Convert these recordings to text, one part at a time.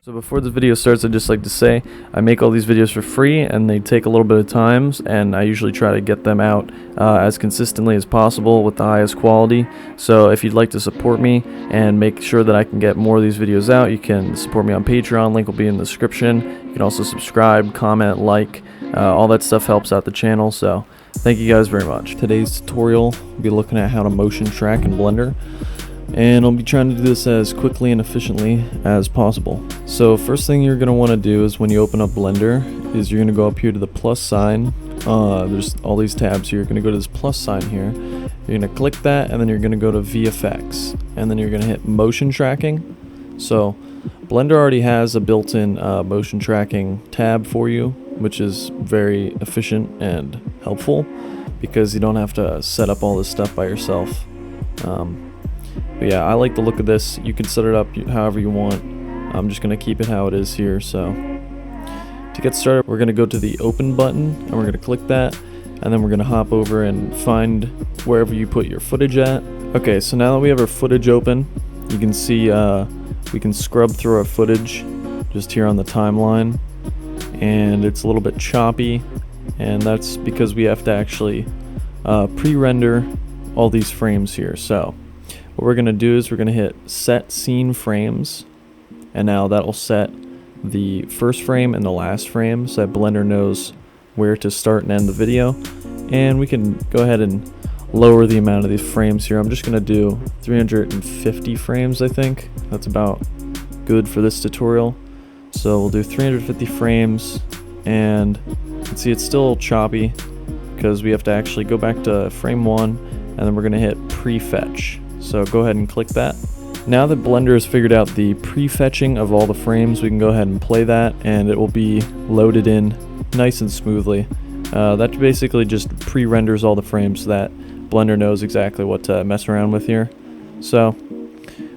So before the video starts, I'd just like to say I make all these videos for free and they take a little bit of time, and I usually try to get them out as consistently as possible with the highest quality. So if you'd like to support me and make sure that I can get more of these videos out, you can support me on Patreon. Link will be in the description. You can also subscribe, comment, like, all that stuff helps out the channel. So thank you guys very much. Today's tutorial, we'll be looking at how to motion track in Blender. And I'll be trying to do this as quickly and efficiently as possible. So first thing you're going to want to do is when you open up Blender is you're going to go up here to the plus sign. There's all these tabs here. You're going to go to this plus sign here. You're going to click that, and then you're going to go to VFX, and then you're going to hit motion tracking. So Blender already has a built-in motion tracking tab for you, which is very efficient and helpful because you don't have to set up all this stuff by yourself. But yeah, I like the look of this. You can set it up however you want. I'm just going to keep it how it is here. So to get started, we're going to go to the open button and we're going to click that, and then we're going to hop over and find wherever you put your footage at. Okay, so now that we have our footage open, you can see we can scrub through our footage just here on the timeline, and it's a little bit choppy, and that's because we have to actually pre-render all these frames here. So what we're going to do is we're going to hit set scene frames, and now that'll set the first frame and the last frame so that Blender knows where to start and end the video. And we can go ahead and lower the amount of these frames here. I'm just going to do 350 frames, I think. That's about good for this tutorial. So we'll do 350 frames, and you can see it's still choppy because we have to actually go back to frame 1, and then we're going to hit prefetch. So go ahead and click that. Now that Blender has figured out the prefetching of all the frames, we can go ahead and play that, and it will be loaded in nice and smoothly. That basically just pre-renders all the frames so that Blender knows exactly what to mess around with here. So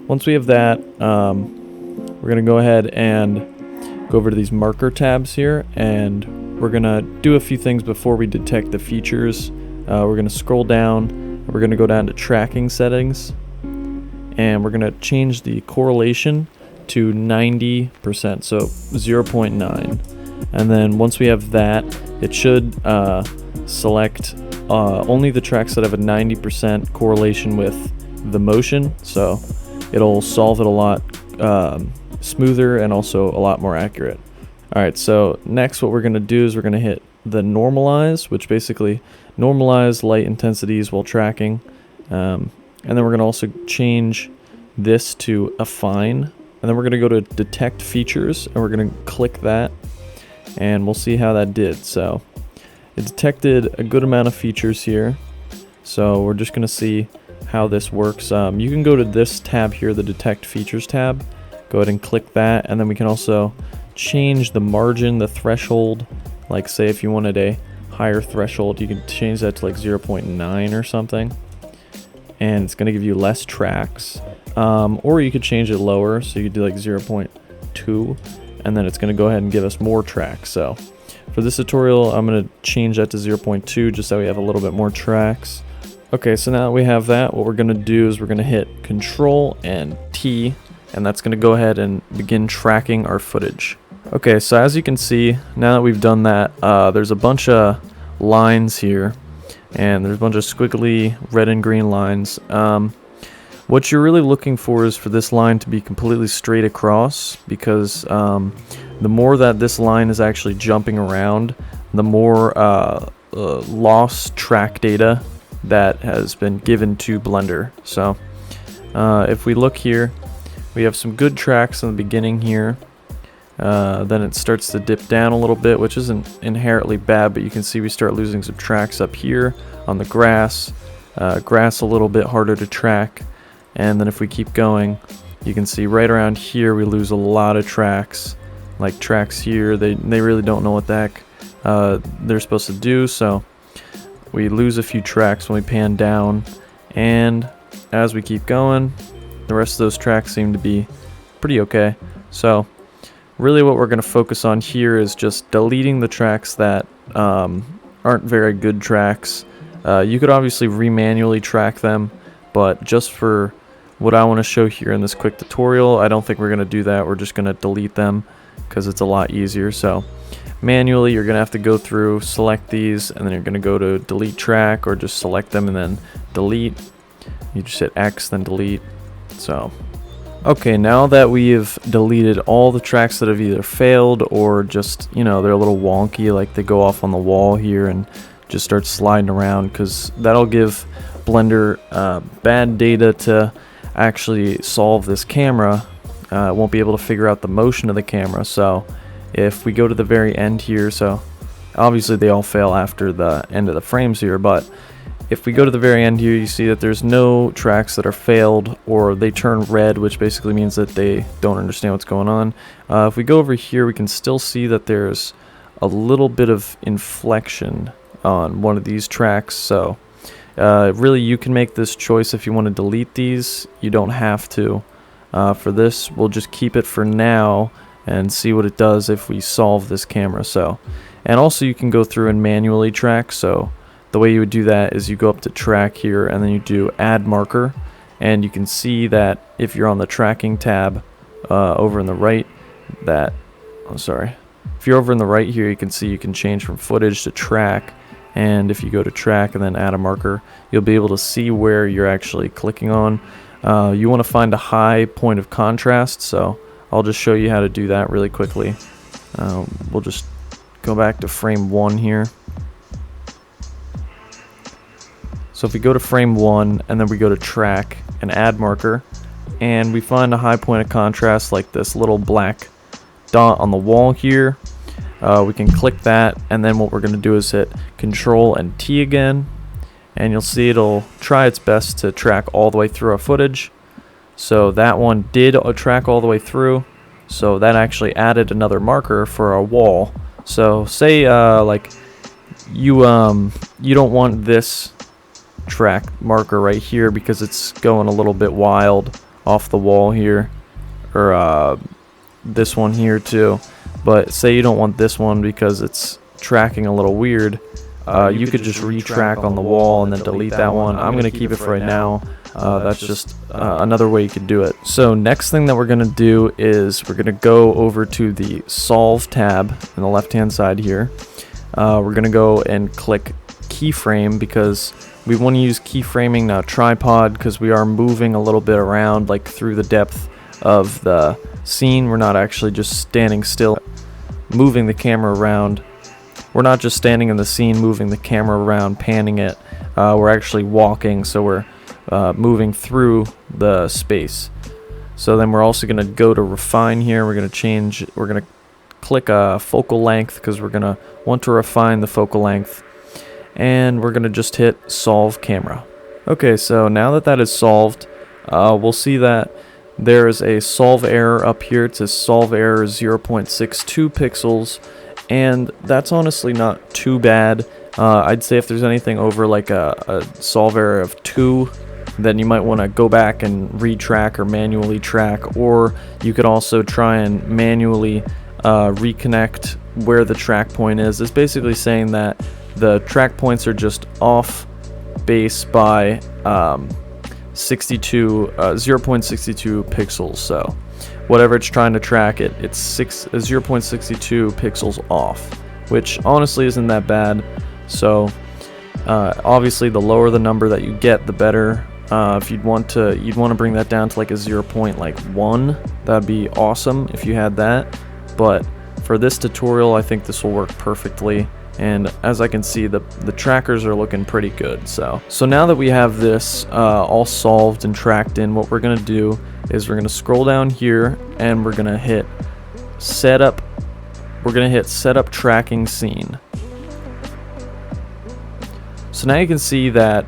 once we have that, we're going to go ahead and go over to these marker tabs here, and we're going to do a few things before we detect the features. We're going to scroll down. We're going to go down to tracking settings, and we're going to change the correlation to 90%, so 0.9. And then once we have that, it should select only the tracks that have a 90% correlation with the motion, so it'll solve it a lot smoother and also a lot more accurate. Alright, so next what we're going to do is we're going to hit the normalize, which basically normalize light intensities while tracking, and then we're going to also change this to a fine, and then we're going to go to detect features, and we're going to click that, and we'll see how that did. So it detected a good amount of features here, so we're just going to see how this works. You can go to this tab here, the detect features tab, go ahead and click that, and then we can also change the margin, the threshold. Like say if you wanted a higher threshold, you can change that to like 0.9 or something, and it's going to give you less tracks. Or you could change it lower, so you could do like 0.2, and then it's going to go ahead and give us more tracks. So for this tutorial, I'm going to change that to 0.2 just so we have a little bit more tracks. Okay, so now that we have that, what we're going to do is we're going to hit Control and T, and that's going to go ahead and begin tracking our footage. Okay, so as you can see, now that we've done that, there's a bunch of lines here, and there's a bunch of squiggly red and green lines. What you're really looking for is for this line to be completely straight across, because the more that this line is actually jumping around, the more lost track data that has been given to Blender. So if we look here, we have some good tracks in the beginning here. Then it starts to dip down a little bit, which isn't inherently bad, but you can see we start losing some tracks up here on the grass. Grass a little bit harder to track, and then if we keep going, you can see right around here we lose a lot of tracks. Like tracks here, they really don't know what the heck they're supposed to do, so we lose a few tracks when we pan down, and as we keep going, the rest of those tracks seem to be pretty okay. So really what we're going to focus on here is just deleting the tracks that aren't very good tracks. You could obviously manually track them, but just for what I want to show here in this quick tutorial. I don't think we're going to do that. We're just going to delete them because it's a lot easier. So manually, you're going to have to go through, select these, and then you're going to go to delete track, or just select them and then delete. You just hit X, then delete. So okay, now that we have deleted all the tracks that have either failed or just, you know, they're a little wonky, like they go off on the wall here and just start sliding around, because that'll give Blender bad data to actually solve this camera. It won't be able to figure out the motion of the camera. So if we go to the very end here, so obviously they all fail after the end of the frames here, but if we go to the very end here, you see that there's no tracks that are failed, or they turn red, which basically means that they don't understand what's going on. If we go over here, we can still see that there's a little bit of inflection on one of these tracks. So really, you can make this choice if you want to delete these. You don't have to. For this, we'll just keep it for now and see what it does if we solve this camera. So, and also you can go through and manually track. So the way you would do that is you go up to track here and then you do add marker, and you can see that if you're on the tracking tab over in the right, if you're over in the right here, you can see you can change from footage to track. And if you go to track and then add a marker, you'll be able to see where you're actually clicking on. You want to find a high point of contrast, so I'll just show you how to do that really quickly. We'll just go back to frame 1 here. So if we go to frame 1 and then we go to track and add marker, and we find a high point of contrast like this little black dot on the wall here, we can click that, and then what we're going to do is hit Control and T again, and you'll see it'll try its best to track all the way through our footage. So that one did track all the way through, so that actually added another marker for our wall. So say like you don't want this track marker right here because it's going a little bit wild off the wall here, or this one here too. But say you don't want this one because it's tracking a little weird, you could just retrack on the wall and then delete that one. I'm going to keep it for right now. That's just another way you could do it. So next thing that we're going to do is we're going to go over to the Solve tab on the left hand side here. We're going to go and click keyframe, because we want to use keyframing, not tripod, because we are moving a little bit around, like through the depth of the scene. We're not actually just standing still moving the camera around. We're not just standing in the scene moving the camera around, panning it. We're actually walking, so we're moving through the space. So then we're also going to go to refine here. We're going to click focal length, because we're going to want to refine the focal length, and we're going to just hit solve camera. Okay, so now that that is solved, we'll see that there is a solve error up here. It says solve error 0.62 pixels, and that's honestly not too bad. I'd say if there's anything over like a solve error of 2, then you might want to go back and retrack or manually track, or you could also try and manually reconnect where the track point is. It's basically saying that the track points are just off base by 0.62 pixels. So whatever it's trying to track, it's 0.62 pixels off, which honestly isn't that bad. So obviously the lower the number that you get, the better. If you'd want to bring that down to like a 0.1, that'd be awesome if you had that. But for this tutorial, I think this will work perfectly. And as I can see, the trackers are looking pretty good. So now that we have this all solved and tracked in, what we're gonna do is we're gonna scroll down here and we're gonna hit setup. We're gonna hit setup tracking scene. So now you can see that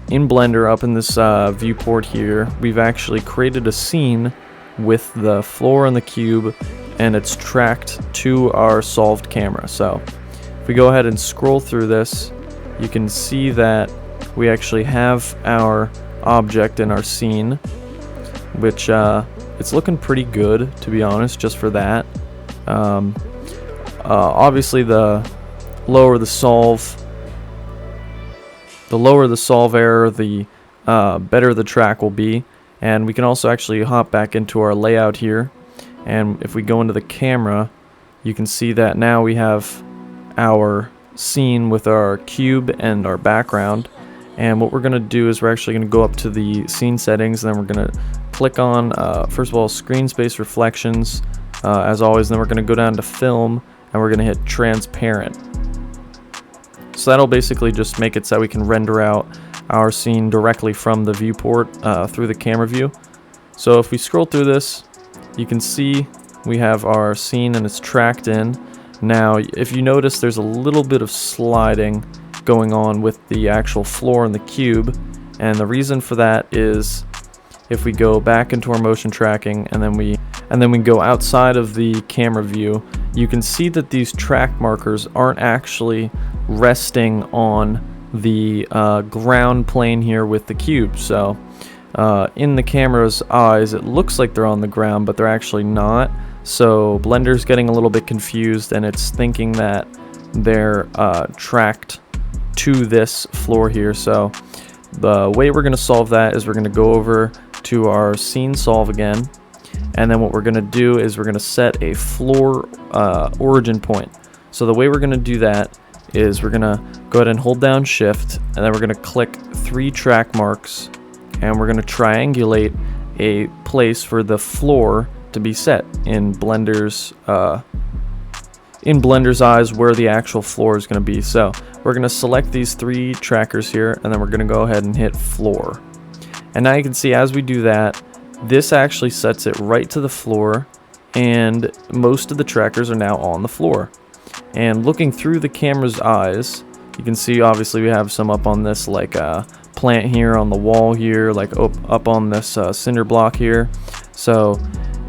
in Blender, up in this viewport here, we've actually created a scene with the floor and the cube, and it's tracked to our solved camera. So if we go ahead and scroll through this, you can see that we actually have our object in our scene, which it's looking pretty good, to be honest, just for that. Obviously the lower the solve error, the better the track will be. And we can also actually hop back into our layout here, and if we go into the camera, you can see that now we have our scene with our cube and our background. And what we're going to do is we're actually going to go up to the scene settings, and then we're going to click on first of all screen space reflections as always, and then we're going to go down to film, and we're going to hit transparent. So that'll basically just make it so we can render out our scene directly from the viewport through the camera view. So if we scroll through this, you can see we have our scene and it's tracked in. Now if you notice, there's a little bit of sliding going on with the actual floor and the cube, and the reason for that is if we go back into our motion tracking and then we go outside of the camera view, you can see that these track markers aren't actually resting on the ground plane here with the cube. So in the camera's eyes it looks like they're on the ground, but they're actually not. So Blender's getting a little bit confused, and it's thinking that they're tracked to this floor here. So the way we're going to solve that is we're going to go over to our scene solve again, and then what we're going to do is we're going to set a floor origin point. So the way we're going to do that is we're going to go ahead and hold down shift, and then we're going to click 3 track marks, and we're going to triangulate a place for the floor to be set in Blender's eyes where the actual floor is going to be. So we're going to select these 3 trackers here, and then we're going to go ahead and hit floor. And now you can see as we do that, this actually sets it right to the floor, and most of the trackers are now on the floor. And looking through the camera's eyes, you can see obviously we have some up on this like plant here on the wall here, like up on this cinder block here. So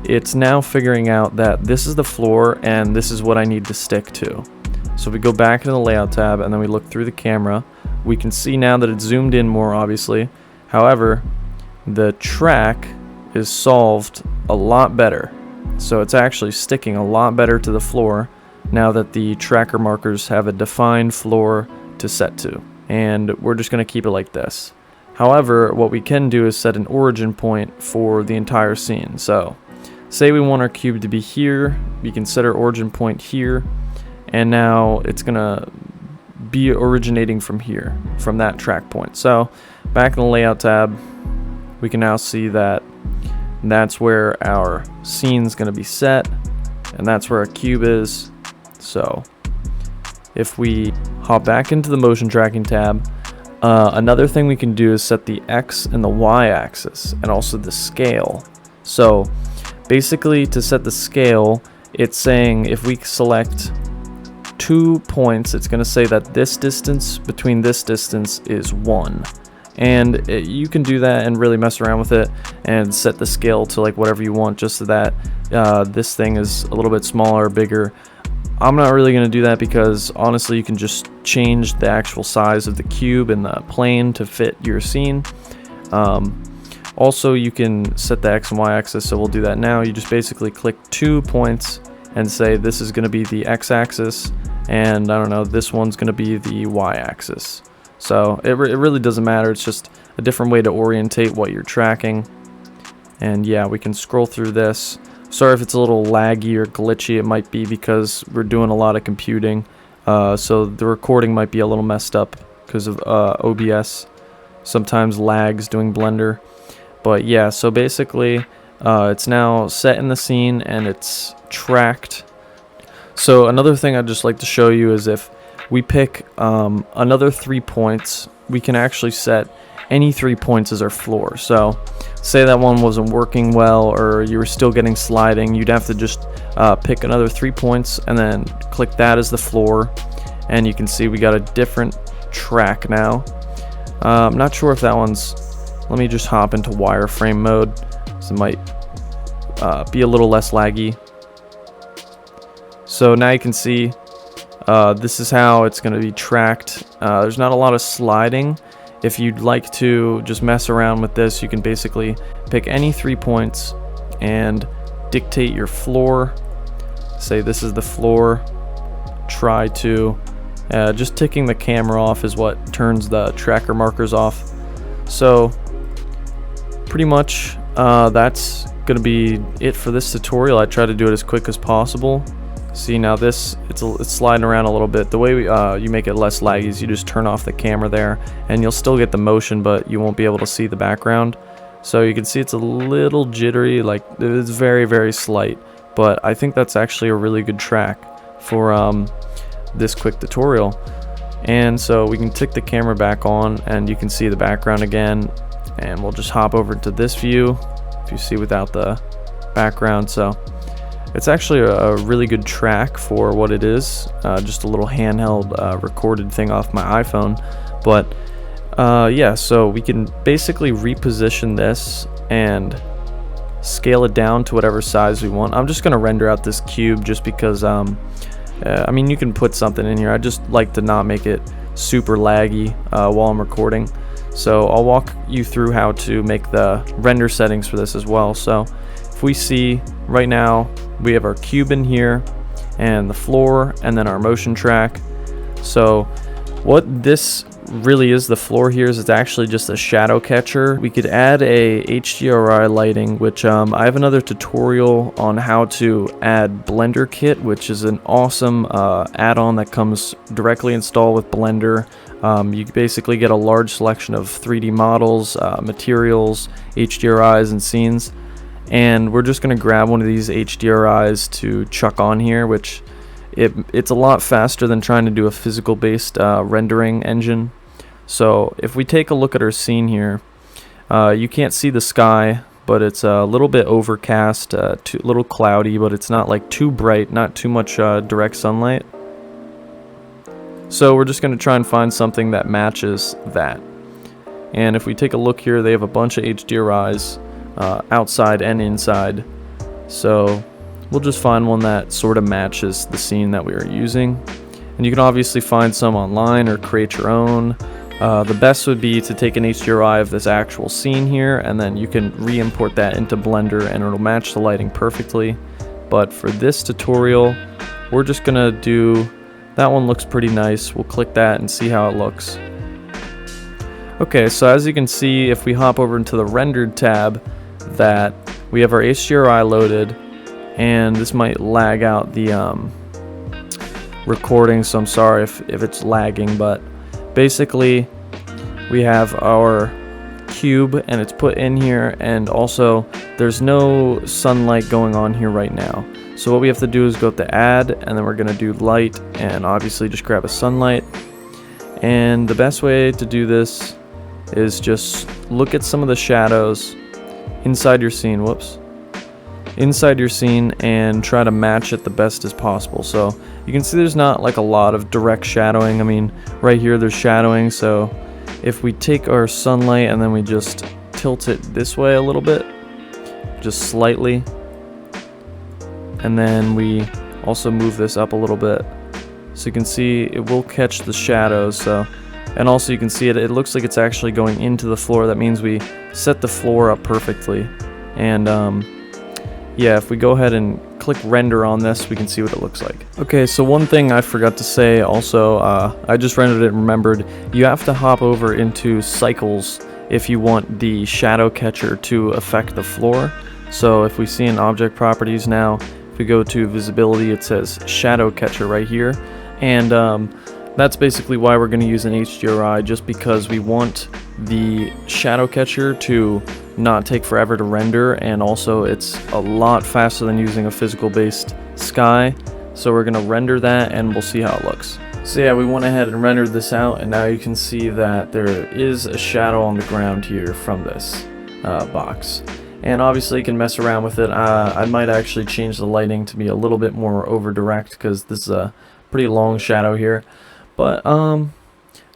it's now figuring out that this is the floor and this is what I need to stick to. So if we go back into the layout tab and then we look through the camera, we can see now that it's zoomed in more obviously. However, the track is solved a lot better. So it's actually sticking a lot better to the floor now that the tracker markers have a defined floor to set to. And we're just going to keep it like this. However, what we can do is set an origin point for the entire scene. So say we want our cube to be here, we can set our origin point here, and now it's going to be originating from here, from that track point. So back in the layout tab, we can now see that that's where our scene's going to be set, and that's where our cube is. So if we hop back into the motion tracking tab, another thing we can do is set the X and the Y axis and also the scale. So basically to set the scale, it's saying if we select 2 points, it's going to say that this distance between this distance is 1. And you can do that and really mess around with it and set the scale to like whatever you want, just so that this thing is a little bit smaller or bigger. I'm not really going to do that because honestly you can just change the actual size of the cube and the plane to fit your scene. Also you can set the X and Y axis, so we'll do that now. You just basically click 2 points and say this is going to be the X axis, and I don't know, this one's going to be the Y axis. So it really doesn't matter, it's just a different way to orientate what you're tracking. And yeah, we can scroll through this. Sorry if it's a little laggy or glitchy, it might be because we're doing a lot of computing. So the recording might be a little messed up because of OBS. Sometimes lags doing Blender. But yeah, so basically it's now set in the scene and it's tracked. So another thing I'd just like to show you is if we pick another 3 points, we can actually set any 3 points as our floor. So say that one wasn't working well or you were still getting sliding, you'd have to just pick another 3 points and then click that as the floor, and you can see we got a different track now. I'm not sure if that one's, let me just hop into wireframe mode, so it might be a little less laggy. So now you can see this is how it's going to be tracked. There's not a lot of sliding. If you'd like to just mess around with this, you can basically pick any 3 points and dictate your floor. Say this is the floor. Try to just ticking the camera off is what turns the tracker markers off. So pretty much that's gonna be it for this tutorial. I try to do it as quick as possible. See, now this, it's sliding around a little bit. The way you make it less laggy is you just turn off the camera there, and you'll still get the motion, but you won't be able to see the background. So you can see it's a little jittery, like it's very, very slight, but I think that's actually a really good track for this quick tutorial. And so we can tick the camera back on and you can see the background again, and we'll just hop over to this view if you see without the background. So it's actually a really good track for what it is, just a little handheld recorded thing off my iPhone. But yeah, so we can basically reposition this and scale it down to whatever size we want. I'm just going to render out this cube just because I mean, you can put something in here. I just like to not make it super laggy while I'm recording. So I'll walk you through how to make the render settings for this as well. So if we see right now, we have our cube in here and the floor and then our motion track. So what this really is, the floor here, is it's actually just a shadow catcher. We could add a HDRI lighting, which I have another tutorial on how to add Blender Kit, which is an awesome add-on that comes directly installed with Blender. You basically get a large selection of 3D models, materials, HDRIs, and scenes. And we're just going to grab one of these HDRIs to chuck on here, which it's a lot faster than trying to do a physical based rendering engine. So if we take a look at our scene here, you can't see the sky, but it's a little bit overcast, a little cloudy, but it's not like too bright, not too much direct sunlight. So we're just going to try and find something that matches that. And if we take a look here, they have a bunch of HDRIs outside and inside. So we'll just find one that sort of matches the scene that we are using. And you can obviously find some online or create your own. The best would be to take an HDRI of this actual scene here, and then you can re-import that into Blender and it'll match the lighting perfectly. But for this tutorial, we're just gonna do, that one looks pretty nice. We'll click that and see how it looks. Okay, so as you can see, if we hop over into the rendered tab, that we have our HDRI loaded, and this might lag out the recording, so I'm sorry if it's lagging, but basically we have our cube and it's put in here, and also there's no sunlight going on here right now. So what we have to do is go to add, and then we're going to do light, and obviously just grab a sunlight. And the best way to do this is just look at some of the shadows inside your scene, inside your scene, and try to match it the best as possible. So you can see there's not like a lot of direct shadowing. I mean, right here there's shadowing, so if we take our sunlight and then we just tilt it this way a little bit, just slightly, and then we also move this up a little bit, so you can see it will catch the shadows. So, and also you can see it looks like it's actually going into the floor. That means we set the floor up perfectly. And yeah, if we go ahead and click render on this, we can see what it looks like. Okay, so one thing I forgot to say also, I just rendered it and remembered, you have to hop over into cycles if you want the shadow catcher to affect the floor. So if we see in object properties now, if we go to visibility, it says shadow catcher right here, and that's basically why we're going to use an HDRI, just because we want the shadow catcher to not take forever to render, and also it's a lot faster than using a physical based sky. So we're going to render that and we'll see how it looks. So yeah, we went ahead and rendered this out, and now you can see that there is a shadow on the ground here from this box. And obviously you can mess around with it. I might actually change the lighting to be a little bit more over direct, because this is a pretty long shadow here. But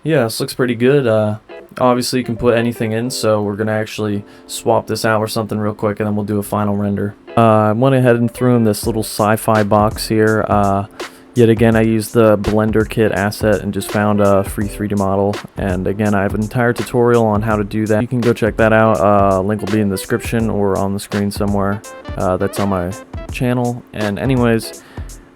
yeah, this looks pretty good. Obviously you can put anything in, so we're gonna actually swap this out or something real quick, and then we'll do a final render. I went ahead and threw in this little sci-fi box here. Yet again, I used the Blender Kit asset and just found a free 3D model. And again, I have an entire tutorial on how to do that. You can go check that out. Link will be in the description or on the screen somewhere. That's on my channel. And anyways,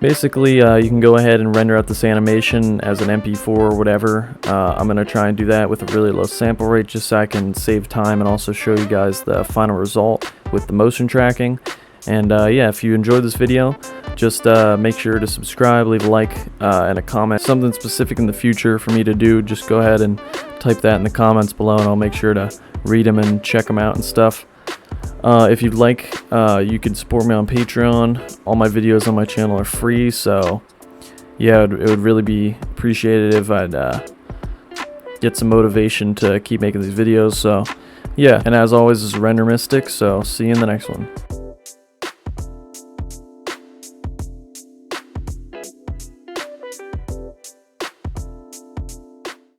Basically, you can go ahead and render out this animation as an MP4 or whatever. I'm going to try and do that with a really low sample rate just so I can save time and also show you guys the final result with the motion tracking. And yeah, if you enjoyed this video, just make sure to subscribe, leave a like, and a comment. Something specific in the future for me to do, just go ahead and type that in the comments below and I'll make sure to read them and check them out and stuff. If you'd like, you can support me on Patreon. All my videos on my channel are free, so yeah, it would really be appreciated if I'd get some motivation to keep making these videos. So yeah, and as always, this is Render Mystic, so see you in the next one.